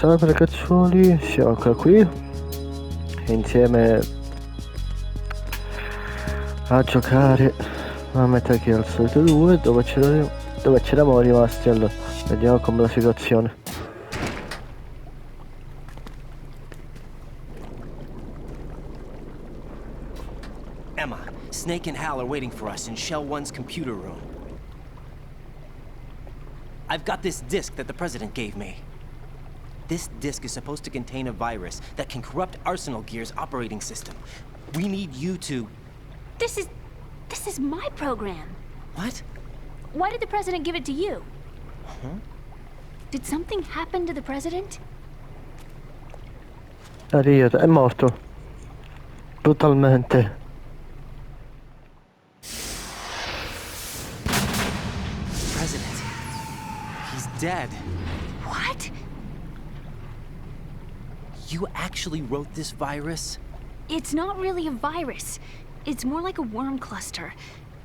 Salve ragazzuoli, siamo ancora qui insieme a giocare a Metal Gear Solid 2 dove c'eravamo rimasti. Allora, vediamo com'è la situazione. Emma, Snake and Hal are waiting for us in Shell 1's computer room. I've got this disk that the President gave me. This disk is supposed to contain a virus that can corrupt Arsenal Gear's operating system. We need you to... This is my program. What? Why did the President give it to you? Huh? Did something happen to the President? È morto. Brutalmente. President. He's dead. What? You actually wrote this virus? It's not really a virus. It's more like a worm cluster.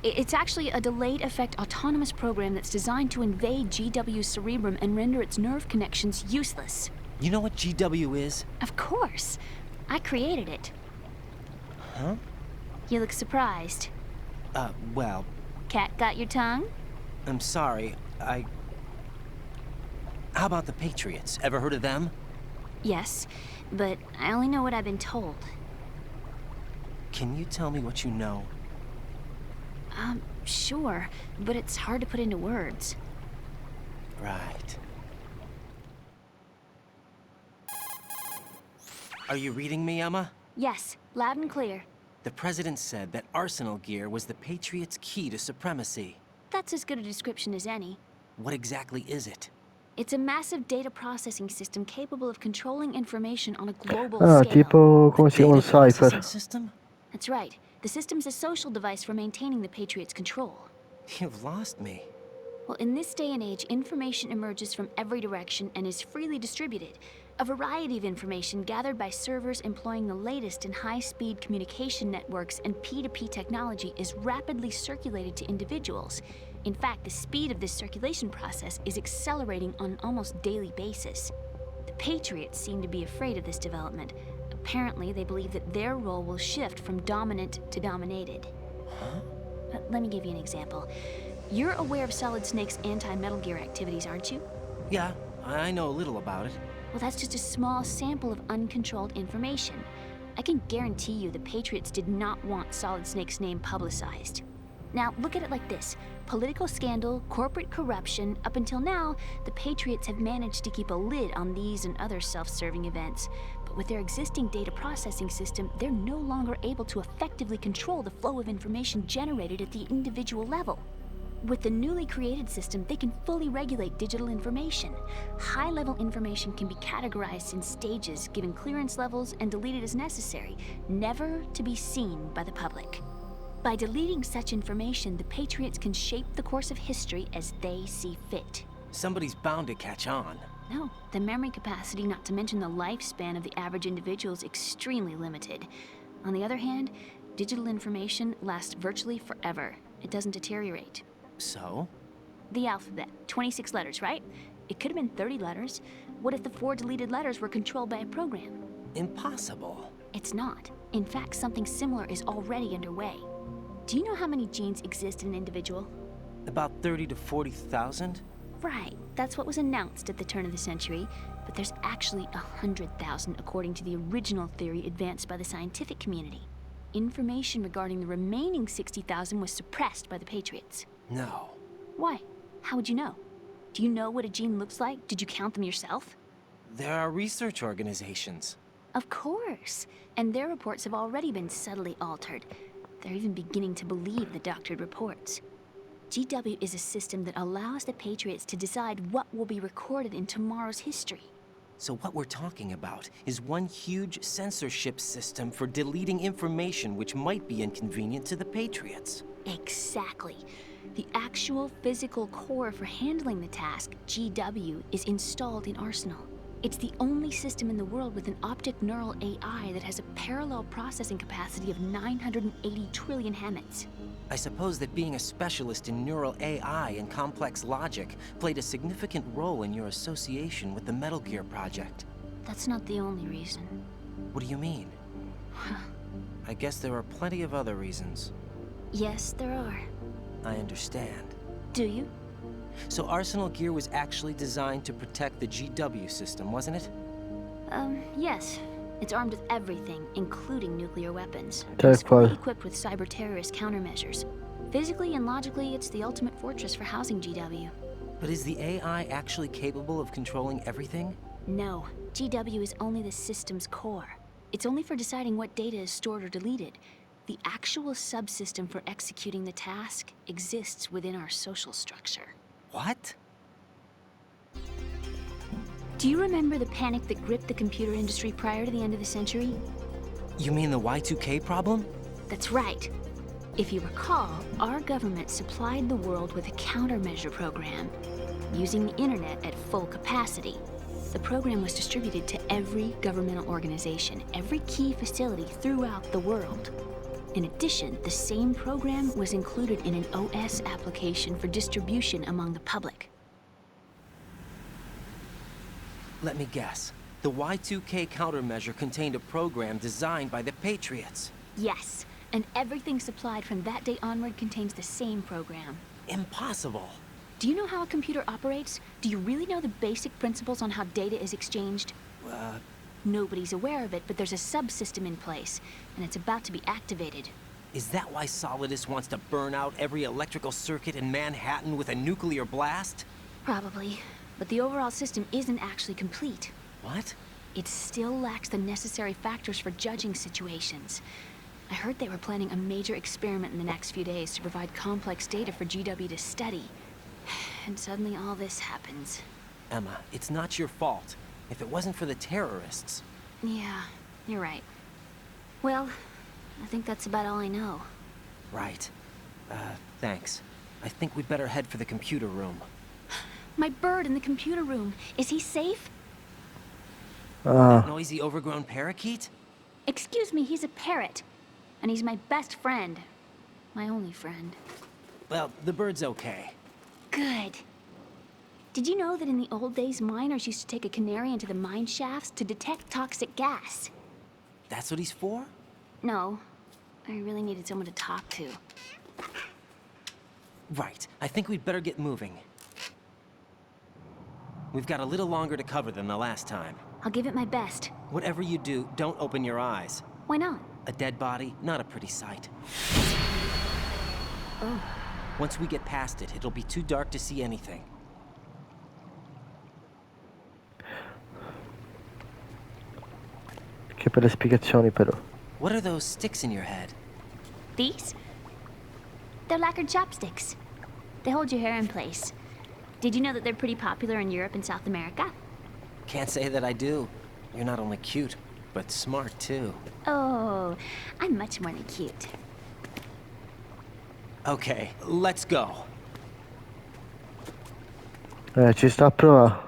It's actually a delayed effect autonomous program that's designed to invade GW's cerebrum and render its nerve connections useless. You know what GW is? Of course. I created it. Huh? You look surprised. Well... Cat got your tongue? I'm sorry, How about the Patriots? Ever heard of them? Yes, but I only know what I've been told. Can you tell me what you know? Sure, but it's hard to put into words. Right. Are you reading me, Emma? Yes, loud and clear. The President said that Arsenal Gear was the Patriots' key to supremacy. That's as good a description as any. What exactly is it? It's a massive data processing system capable of controlling information on a global scale. Tipo come si chiama un Data cipher. processing system? That's right. The system's a social device for maintaining the Patriots' control. You've lost me. Well, in this day and age, information emerges from every direction and is freely distributed. A variety of information gathered by servers employing the latest in high-speed communication networks and P2P technology is rapidly circulated to individuals. In fact, the speed of this circulation process is accelerating on an almost daily basis. The Patriots seem to be afraid of this development. Apparently, they believe that their role will shift from dominant to dominated. Huh? Let me give you an example. You're aware of Solid Snake's anti-Metal Gear activities, aren't you? Yeah, I know a little about it. Well, that's just a small sample of uncontrolled information. I can guarantee you the Patriots did not want Solid Snake's name publicized. Now, look at it like this. Political scandal, corporate corruption, up until now, the Patriots have managed to keep a lid on these and other self-serving events. But with their existing data processing system, they're no longer able to effectively control the flow of information generated at the individual level. With the newly created system, they can fully regulate digital information. High-level information can be categorized in stages, given clearance levels, and deleted as necessary, never to be seen by the public. By deleting such information, the Patriots can shape the course of history as they see fit. Somebody's bound to catch on. No, the memory capacity, not to mention the lifespan of the average individual, is extremely limited. On the other hand, digital information lasts virtually forever. It doesn't deteriorate. So? The alphabet, 26 letters, right? It could have been 30 letters. What if the 4 deleted letters were controlled by a program? Impossible. It's not. In fact, something similar is already underway. Do you know how many genes exist in an individual? About 30 to 40,000? Right, that's what was announced at the turn of the century, but there's actually 100,000 according to the original theory advanced by the scientific community. Information regarding the remaining 60,000 was suppressed by the Patriots. No. Why? How would you know? Do you know what a gene looks like? Did you count them yourself? There are research organizations. Of course, and their reports have already been subtly altered. They're even beginning to believe the doctored reports. GW is a system that allows the Patriots to decide what will be recorded in tomorrow's history. So what we're talking about is one huge censorship system for deleting information which might be inconvenient to the Patriots. Exactly. The actual physical core for handling the task, GW, is installed in Arsenal. It's the only system in the world with an optic neural AI that has a parallel processing capacity of 980 trillion Hammets. I suppose that being a specialist in neural AI and complex logic played a significant role in your association with the Metal Gear project. That's not the only reason. What do you mean? I guess there are plenty of other reasons. Yes, there are. I understand. Do you? So Arsenal Gear was actually designed to protect the GW system, wasn't it? Yes. It's armed with everything, including nuclear weapons. Tak, It's fully Paul. equipped with cyber-terrorist countermeasures. Physically and logically, it's the ultimate fortress for housing GW. But is the AI actually capable of controlling everything? No, GW is only the system's core. It's only for deciding what data is stored or deleted. The actual subsystem for executing the task exists within our social structure. What? Do you remember the panic that gripped the computer industry prior to the end of the century? You mean the Y2K problem? That's right. If you recall, our government supplied the world with a countermeasure program, using the internet at full capacity. The program was distributed to every governmental organization, every key facility throughout the world. In addition, the same program was included in an OS application for distribution among the public. Let me guess. The Y2K countermeasure contained a program designed by the Patriots. Yes, and everything supplied from that day onward contains the same program. Impossible. Do you know how a computer operates? Do you really know the basic principles on how data is exchanged? Nobody's aware of it, but there's a subsystem in place, and it's about to be activated. Is that why Solidus wants to burn out every electrical circuit in Manhattan with a nuclear blast? Probably, but the overall system isn't actually complete. What? It still lacks the necessary factors for judging situations. I heard they were planning a major experiment in the next few days to provide complex data for GW to study. And suddenly all this happens. Emma, it's not your fault. If it wasn't for the terrorists... Yeah, you're right. Well, I think that's about all I know. Right. Thanks. I think we'd better head for the computer room. My bird in the computer room. Is he safe? That noisy, overgrown parakeet? Excuse me, he's a parrot. And he's my best friend. My only friend. Well, the bird's okay. Good. Did you know that in the old days, miners used to take a canary into the mine shafts to detect toxic gas? That's what he's for? No. I really needed someone to talk to. Right. I think we'd better get moving. We've got a little longer to cover than the last time. I'll give it my best. Whatever you do, don't open your eyes. Why not? A dead body, not a pretty sight. Oh. Once we get past it, it'll be too dark to see anything. Che per le spiegazioni però. What are those sticks in your head? These? They're lacquered chopsticks. They hold your hair in place. Did you know that they're pretty popular in Europe and South America? Can't say that I do. You're not only cute, but smart too. Oh, I'm much more than cute. Okay, let's go. Ci sta a provare.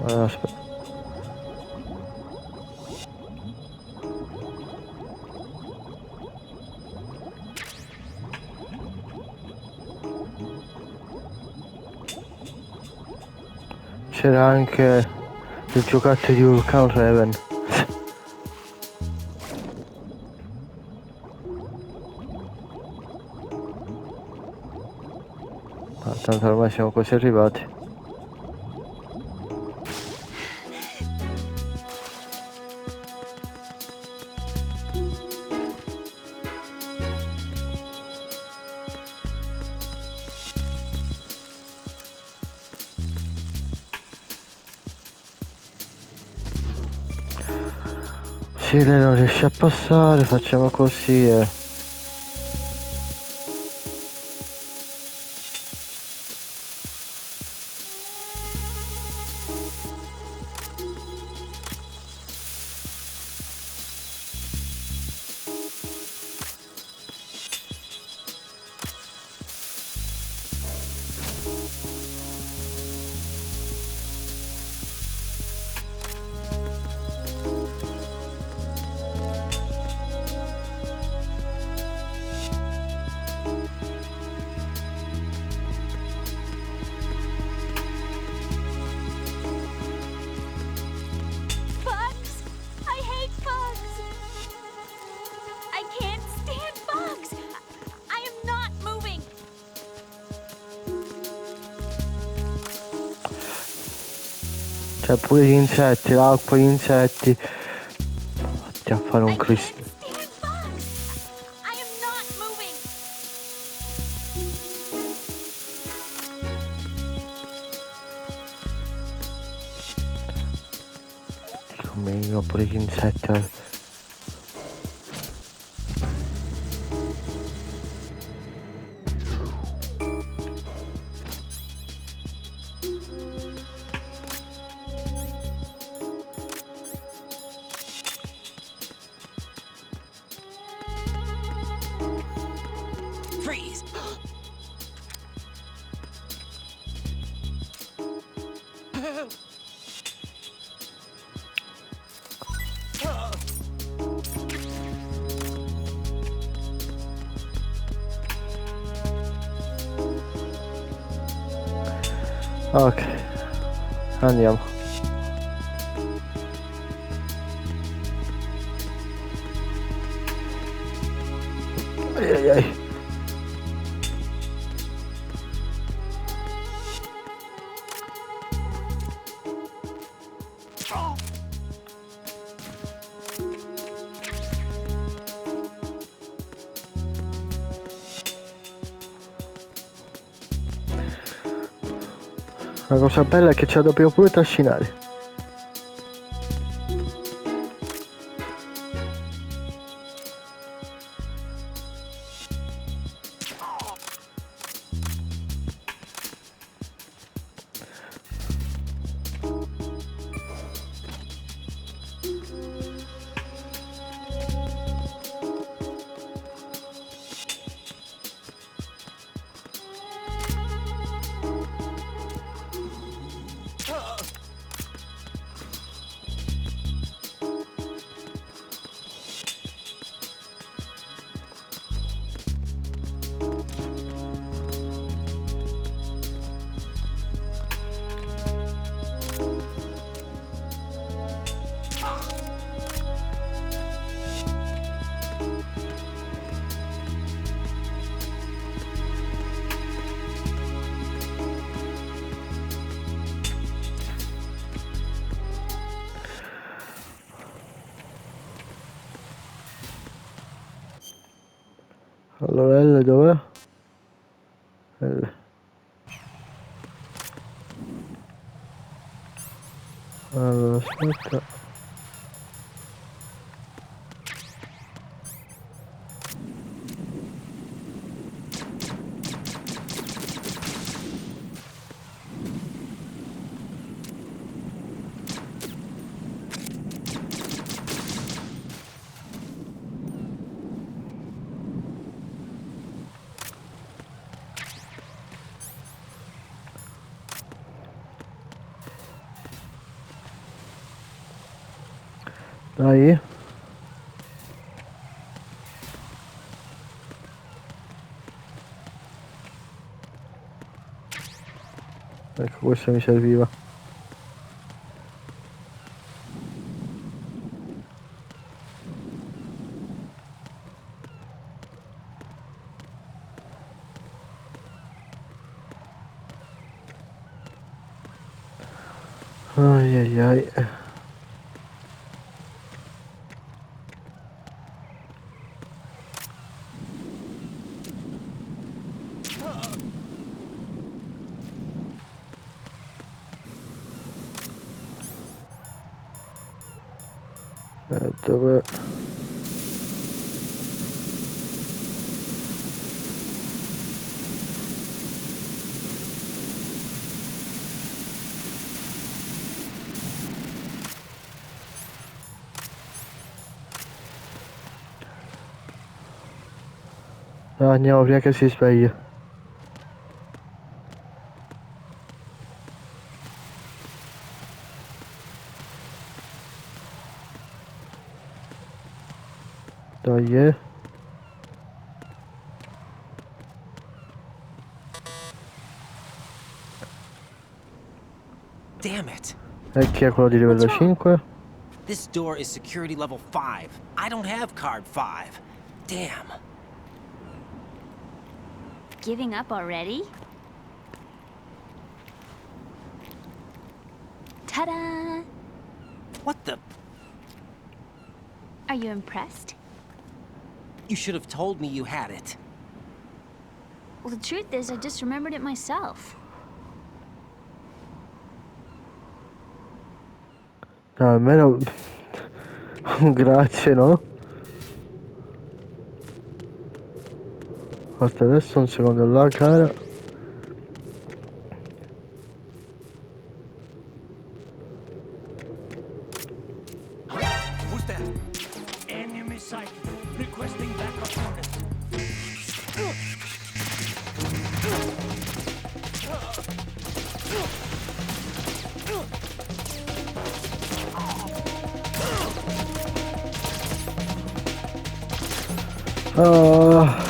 Aspetta. C'era anche il giocattolo di Vulcan Raven. Ma tanto ormai siamo quasi arrivati. Sì, lei non riesce a passare, facciamo così e... Bugs! I hate bugs! I can't stand bugs! I am not moving! Cioè pure gli insetti, l'acqua, gli insetti. Vatti a fare un I can't cristo. stand bugs! I am not moving! Come io, pure gli insetti. Freeze! Ok, andiamo. Ai ai ai. La cosa bella è che ce la dobbiamo pure trascinare. Allora L dov'è? L. Allora aspetta. Dai. Ecco, questa mi serviva. Ai ai ai. Dove... No, andiamo prima che si sveglia. Dai. Damn it. E chi è quello di livello What's wrong? 5? This door is security level 5. I don't have card 5. Damn. Giving up already? Ta-da! What the? Are you impressed? You should have told me you had it. Well, the truth is, I just remembered it myself. No, almeno... Grazie, no? Aspetta, adesso un secondo là, cara. Who's that? Enemy sighted. Requesting backup orders. Ah...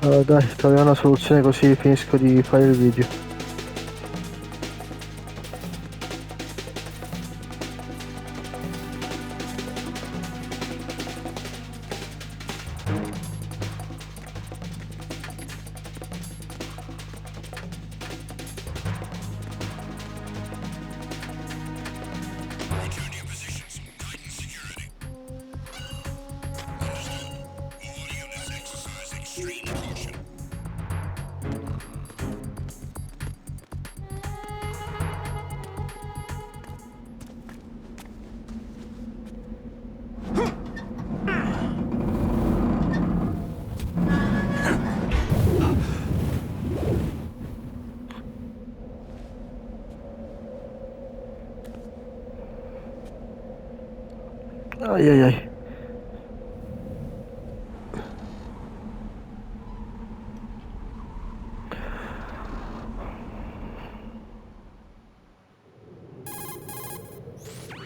Allora dai, troviamo una soluzione così finisco di fare il video. Ai ai ai.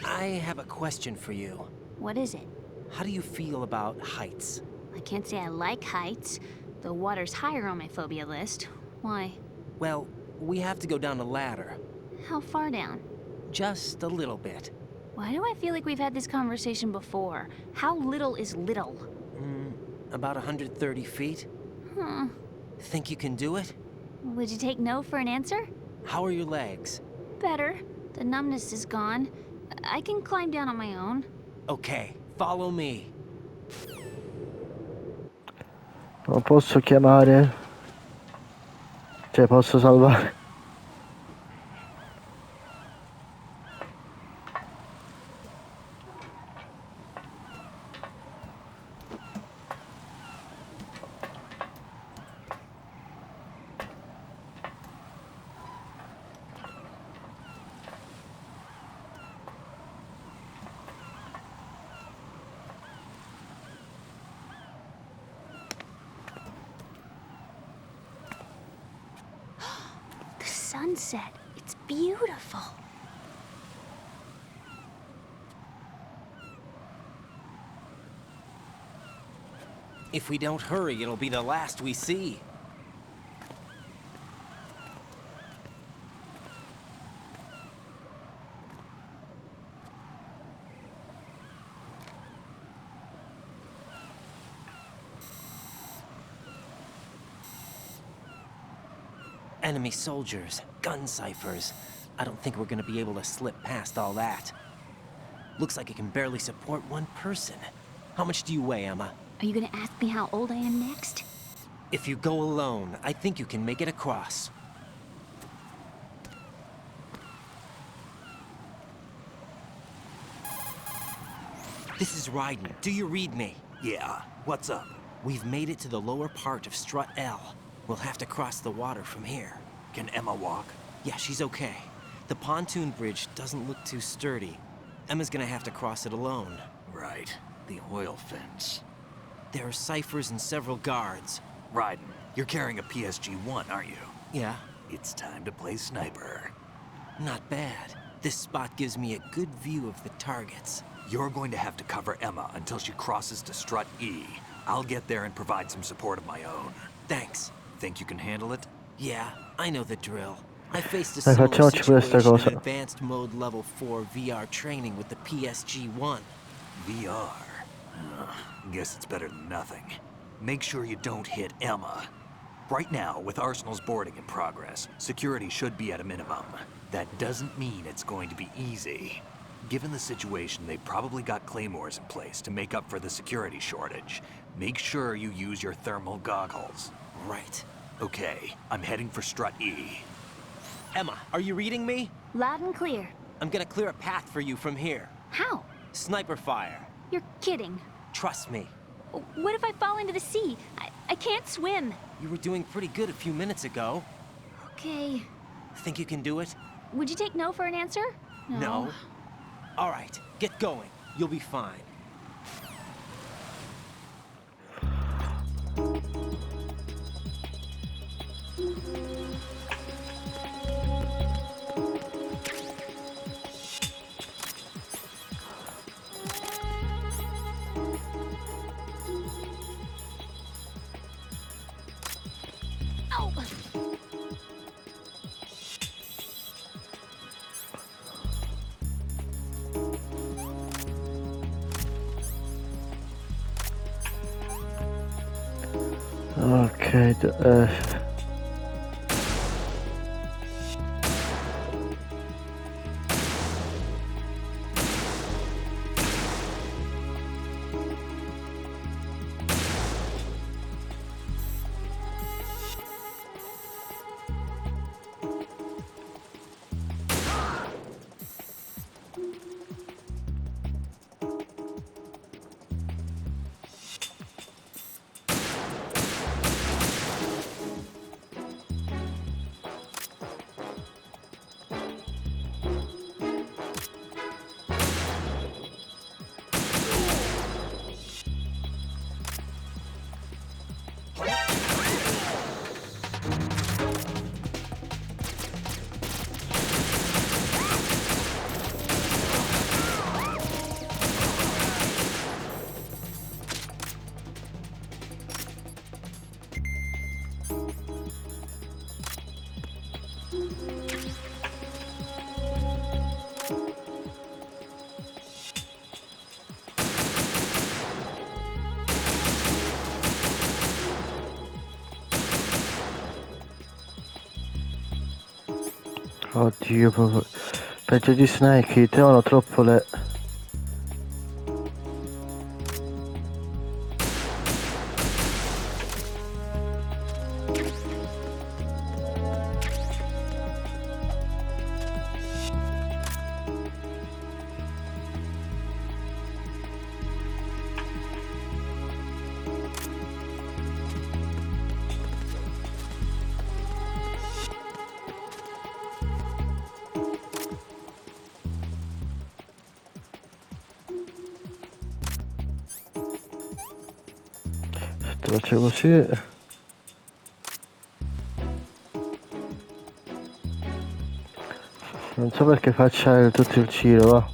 I have a question for you. What is it? How do you feel about heights? I can't say I like heights. The water's higher on my phobia list. Why? Well, we have to go down a ladder. How far down? Just a little bit. Why do I feel like we've had this conversation before? How little is little? About 130 feet. Huh. Think you can do it? Would you take no for an answer? How are your legs? Better. The numbness is gone. I can climb down on my own. Okay, follow me. Non posso chiamare. Cioè posso salvare. The sunset. It's beautiful. If we don't hurry, it'll be the last we see. Enemy soldiers, gun ciphers. I don't think we're gonna be able to slip past all that. Looks like it can barely support one person. How much do you weigh, Emma? Are you gonna ask me how old I am next? If you go alone, I think you can make it across. This is Ryden. Do you read me? Yeah, what's up? We've made it to the lower part of Strut L. We'll have to cross the water from here. Can Emma walk? Yeah, she's okay. The pontoon bridge doesn't look too sturdy. Emma's gonna have to cross it alone. Right, the oil fence. There are ciphers and several guards. Ryden, you're carrying a PSG-1, aren't you? Yeah, It's time to play sniper. not bad. This spot gives me a good view of the targets. You're going to have to cover Emma until she crosses to Strut E. I'll get there and provide some support of my own. Thanks. Think you can handle it? Yeah, I know the drill. I faced a Dai, similar facciamoci questa situation cosa. in advanced mode level 4 VR training with the PSG-1. VR. Guess it's better than nothing. Make sure you don't hit Emma. Right now, with Arsenal's boarding in progress, security should be at a minimum. That doesn't mean it's going to be easy. Given the situation, they've probably got claymores in place to make up for the security shortage. Make sure you use your thermal goggles. Right. Okay, I'm heading for Strut E. Emma, are you reading me? Loud and clear. I'm gonna clear a path for you from here. How? Sniper fire. You're kidding. Trust me. What if I fall into the sea? I can't swim. You were doing pretty good a few minutes ago. Okay. Think you can do it? Would you take no for an answer? No. All right, get going. You'll be fine. Ow! Ok, oddio, proprio peggio di Snake, i trovano troppo le... Se faccio così... Non so perché faccia tutto il giro, va.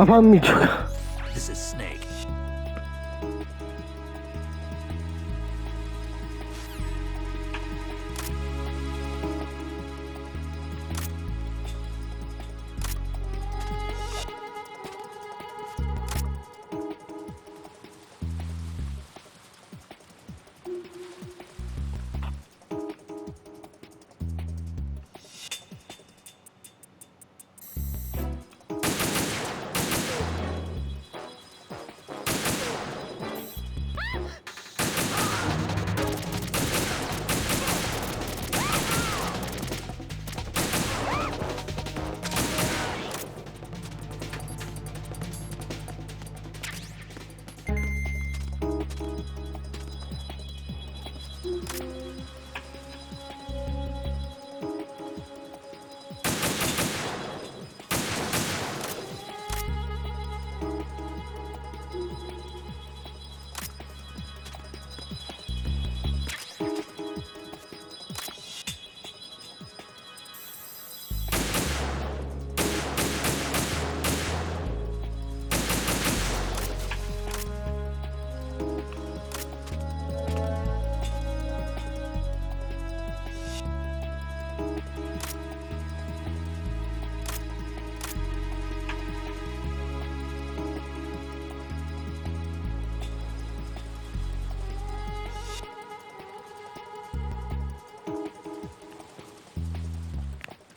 Ma fammi giocare. This is Snake.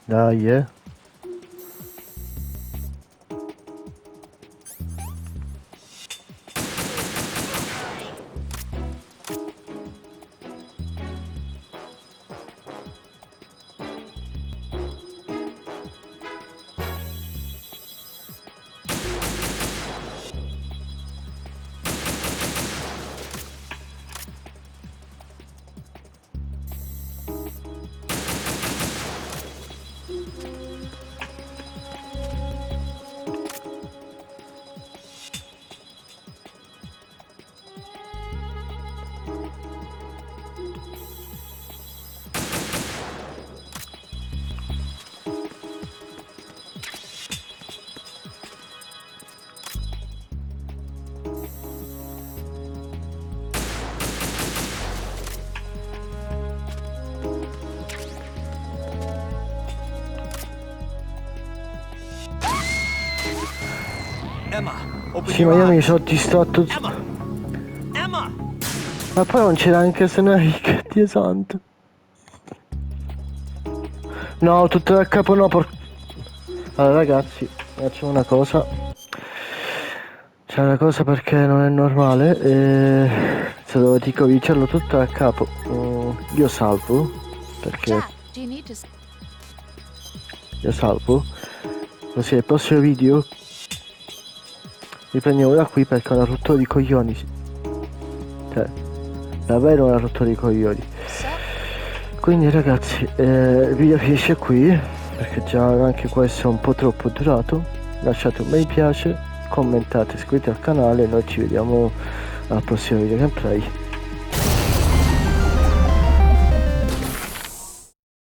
Dai, Emma, open sì, ma your io mi eyes. sono distratto. Emma! Emma! Ma poi non c'era anche Snake, Dio santo. No, tutto da capo no, Allora ragazzi, facciamo una cosa. C'è una cosa perché non è normale. Se devo dico cominciarlo tutto da capo. Io salvo. Perché io salvo. Così nel prossimo video riprendiamo da qui perché è una rottura di coglioni. Cioè, davvero una rottura di coglioni. Quindi ragazzi, il video finisce qui perché già anche questo è un po' troppo durato. Lasciate un mi piace, commentate, iscrivetevi al canale e noi ci vediamo al prossimo video gameplay.